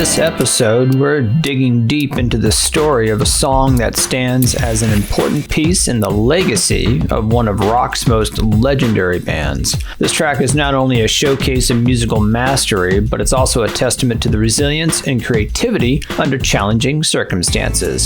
this episode, we're digging deep into the story of a song that stands as an important piece in the legacy of one of rock's most legendary bands. This track is not only a showcase of musical mastery, but it's also a testament to the resilience and creativity under challenging circumstances.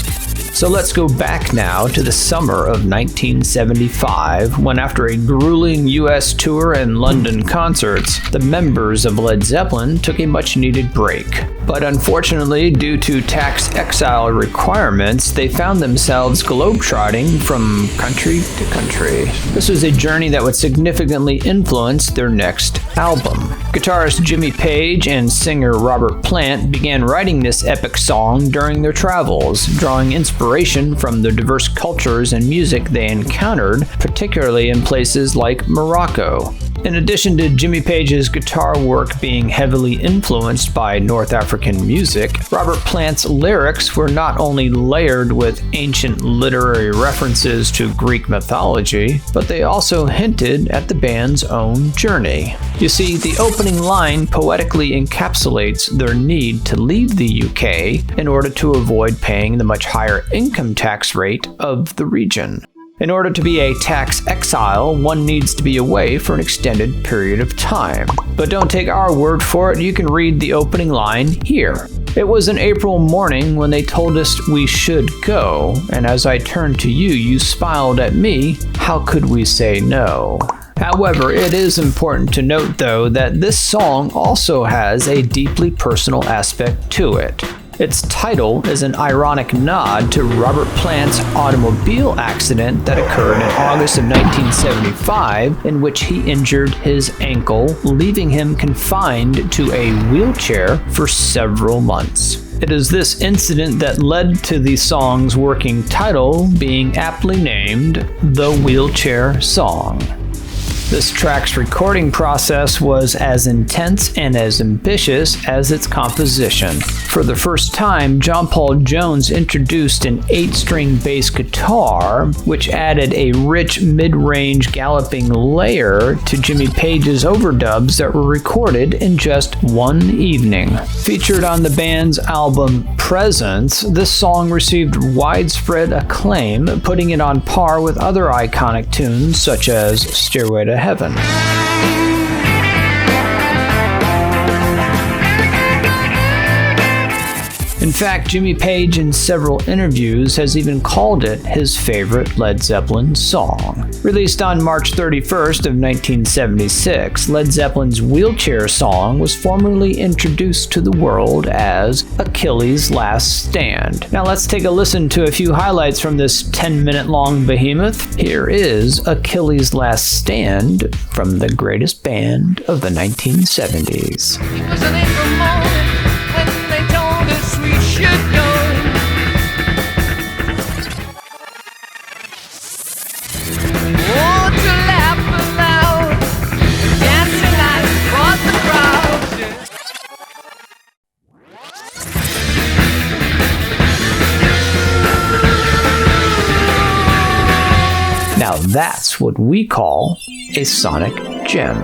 So let's go back now to the summer of 1975, when after a grueling US tour and London concerts, the members of Led Zeppelin took a much-needed break. But unfortunately, due to tax exile requirements, they found themselves globetrotting from country to country. This was a journey that would significantly influence their next album. Guitarist Jimmy Page and singer Robert Plant began writing this epic song during their travels, drawing inspiration from the diverse cultures and music they encountered, particularly in places like Morocco. In addition to Jimmy Page's guitar work being heavily influenced by North African music, Robert Plant's lyrics were not only layered with ancient literary references to Greek mythology, but they also hinted at the band's own journey. You see, the opening line poetically encapsulates their need to leave the UK in order to avoid paying the much higher income tax rate of the region. In order to be a tax exile, one needs to be away for an extended period of time. But don't take our word for it, you can read the opening line here. It was an April morning when they told us we should go, and as I turned to you, you smiled at me. How could we say no? However, it is important to note, though, that this song also has a deeply personal aspect to it. Its title is an ironic nod to Robert Plant's automobile accident that occurred in August of 1975, in which he injured his ankle, leaving him confined to a wheelchair for several months. It is this incident that led to the song's working title being aptly named The Wheelchair Song. This track's recording process was as intense and as ambitious as its composition. For the first time, John Paul Jones introduced an 8-string bass guitar, which added a rich mid-range galloping layer to Jimmy Page's overdubs that were recorded in just one evening. Featured on the band's album Presence, this song received widespread acclaim, putting it on par with other iconic tunes such as Stairway to Heaven. In fact, Jimmy Page in several interviews has even called it his favorite Led Zeppelin song. Released on March 31st of 1976, Led Zeppelin's Wheelchair Song was formally introduced to the world as Achilles' Last Stand. Now let's take a listen to a few highlights from this 10-minute long behemoth. Here is Achilles' Last Stand from the greatest band of the 1970s. It was an April morning when they told us we should go. Oh, to laugh aloud, dancing like for the crowd. Now that's what we call a sonic gem.